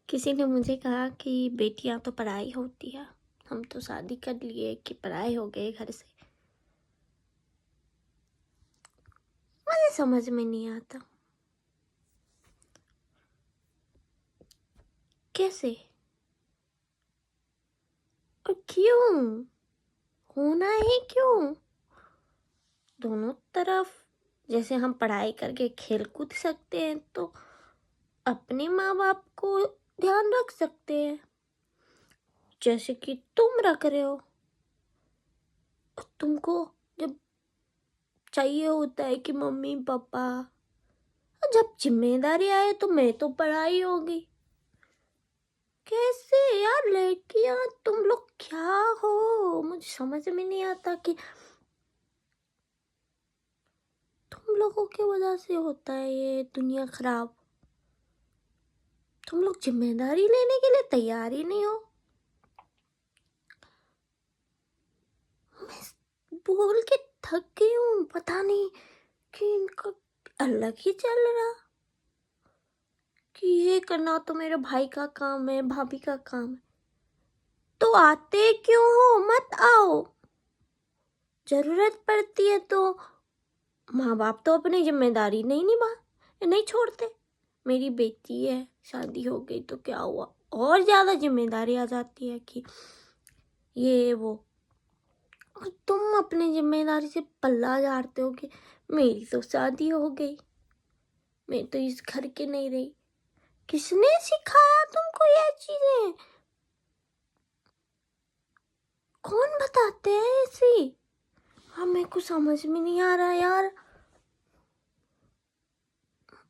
किसी ने मुझे कहा कि बेटियां तो पराई होती है। हम तो शादी कर लिए कि पराए हो गए घर से। मुझे समझ में नहीं आता कैसे और क्यों होना है, क्यों दोनों तरफ। जैसे हम पढ़ाई करके खेल कूद सकते हैं तो अपने माँ बाप को ध्यान रख सकते हैं, जैसे कि तुम रख रहे हो। तुमको जब चाहिए होता है कि मम्मी पापा, जब जिम्मेदारी आए तो मैं तो पढ़ाई होगी। कैसे यार लड़कियां, तुम लोग क्या हो? मुझे समझ में नहीं आता कि तुम लोगों की वजह से होता है ये दुनिया खराब। तुम लोग जिम्मेदारी लेने के लिए तैयार ही नहीं हो। मैं बोल के थक गई हूँ, पता नहीं कि इनका अलग ही चल रहा कि ये करना तो मेरे भाई का काम है, भाभी का काम है। तो आते क्यों हो? मत आओ। जरूरत पड़ती है तो माँ बाप तो अपनी जिम्मेदारी नहीं छोड़ते। मेरी बेटी है, शादी हो गई तो क्या हुआ, और ज्यादा जिम्मेदारी आ जाती है कि ये वो। और तुम अपनी जिम्मेदारी से पल्ला झाड़ते हो कि मेरी तो शादी हो गई, मैं तो इस घर के नहीं रही। किसने सिखाया तुमको ये चीजें? कौन बताते हैं ऐसी? हमें कुछ समझ में नहीं आ रहा यार।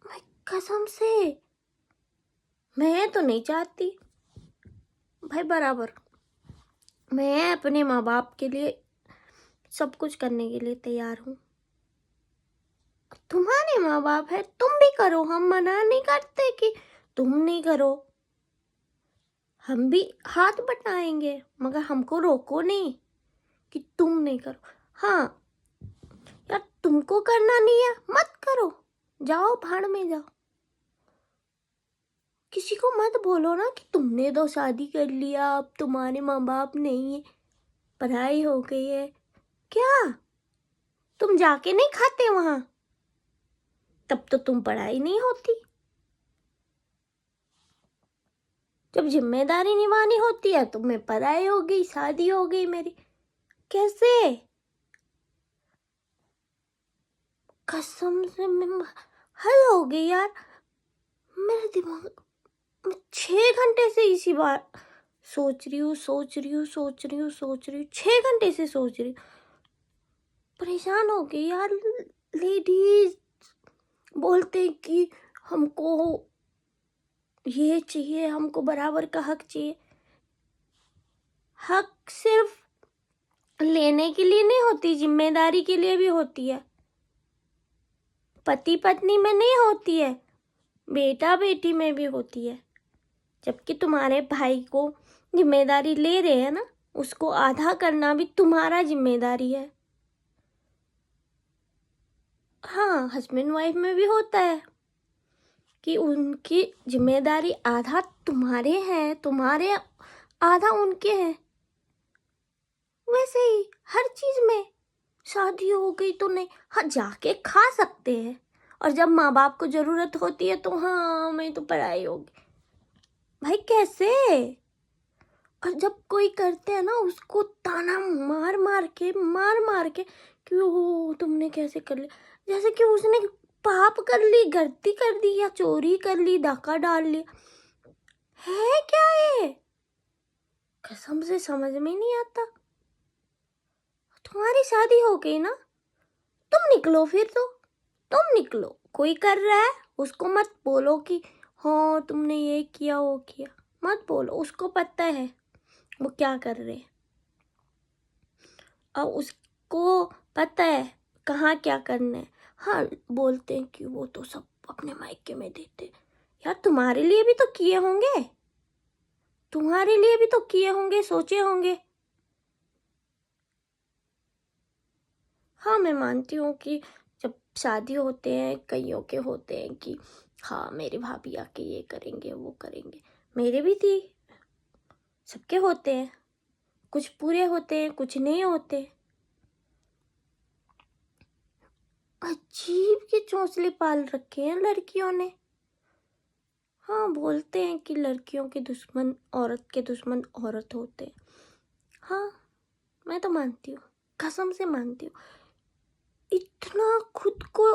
मैं कसम से मैं तो नहीं चाहती भाई, बराबर मैं अपने माँ बाप के लिए सब कुछ करने के लिए तैयार हूँ। तुम्हारे माँ बाप है, तुम भी करो, हम मना नहीं करते कि तुम नहीं करो। हम भी हाथ बटाएंगे, मगर हमको रोको नहीं कि तुम नहीं करो। हाँ यार, तुमको करना नहीं है मत करो, जाओ भाड़ में जाओ। किसी को मत बोलो ना कि तुमने तो शादी कर लिया, अब तुम्हारे माँ बाप नहीं है, पढ़ाई हो गई है। क्या तुम जाके नहीं खाते वहां? तब तो तुम पढ़ाई नहीं होती। जब जिम्मेदारी निभानी होती है तो मैं पढ़ाई हो गई, शादी हो गई मेरी। कैसे? कसम से मैं हल हो गई यार। मेरे दिमाग में 6 घंटे से इसी बात सोच रही हूँ, 6 घंटे से सोच रही हूँ। परेशान हो गई यार। लेडीज बोलते हैं कि हमको ये चाहिए, हमको बराबर का हक चाहिए। हक सिर्फ लेने के लिए नहीं होती, जिम्मेदारी के लिए भी होती है। पति पत्नी में नहीं होती है, बेटा बेटी में भी होती है। जबकि तुम्हारे भाई को जिम्मेदारी ले रहे हैं ना, उसको आधा करना भी तुम्हारा जिम्मेदारी है। हाँ, हस्बैंड वाइफ में भी होता है कि उनकी जिम्मेदारी आधा तुम्हारे हैं, तुम्हारे आधा उनके हैं। वैसे ही हर चीज में शादी हो गई तो नहीं, हाँ जाके खा सकते हैं, और जब माँ बाप को जरूरत होती है तो हाँ मैं तो पढ़ाई होगी। भाई कैसे? और जब कोई करते हैं ना, उसको ताना मार मार के कि ओ तुमने कैसे कर लिया, जैसे कि उसने पाप कर ली, गलती कर दी, या चोरी कर ली, डाका डाल लिया। है क्या ये? कसम से समझ में नहीं आता। तुम्हारी शादी हो गई ना, तुम निकलो फिर तो, तुम निकलो। कोई कर रहा है उसको मत बोलो कि हाँ तुमने ये किया वो किया, मत बोलो। उसको पता है वो क्या कर रहे हैं, और उसको पता है कहाँ क्या करना है। हाँ बोलते हैं कि वो तो सब अपने मायके में देते। यार तुम्हारे लिए भी तो किए होंगे, तुम्हारे लिए भी तो किए होंगे, सोचे होंगे। हाँ मैं मानती हूँ कि जब शादी होते हैं, कईयों के होते हैं कि हाँ मेरे भाभी आके ये करेंगे वो करेंगे, मेरे भी थी, सबके होते हैं, कुछ पूरे होते हैं, कुछ नहीं होते। अजीब के चोंचले पाल रखे हैं लड़कियों ने। हाँ, बोलते हैं कि लड़कियों के दुश्मन औरत के दुश्मन औरत होते हैं। हाँ, मैं तो मानती हूँ, कसम से मानती हूँ। इतना खुद को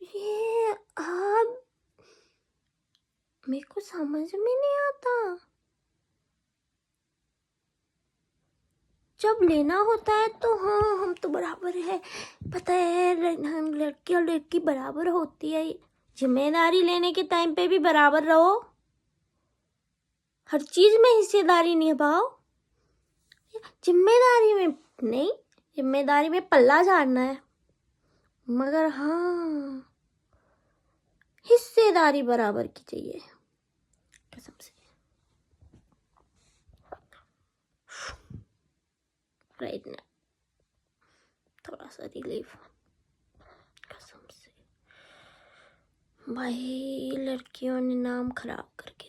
ये आप मेरे को समझ में नहीं आता। जब लेना होता है तो हाँ, हम तो बराबर है, पता है, हम लड़की और लड़की बराबर होती है। जिम्मेदारी लेने के टाइम पे भी बराबर रहो, हर चीज में हिस्सेदारी निभाओ। जिम्मेदारी में नहीं, जिम्मेदारी में पल्ला झाड़ना है, मगर हाँ, हिस्सेदारी बराबर की चाहिए, कसम से। राइट ना, थोड़ा सा रिलीफ, कसम से। भाई लड़कियों ने नाम खराब करके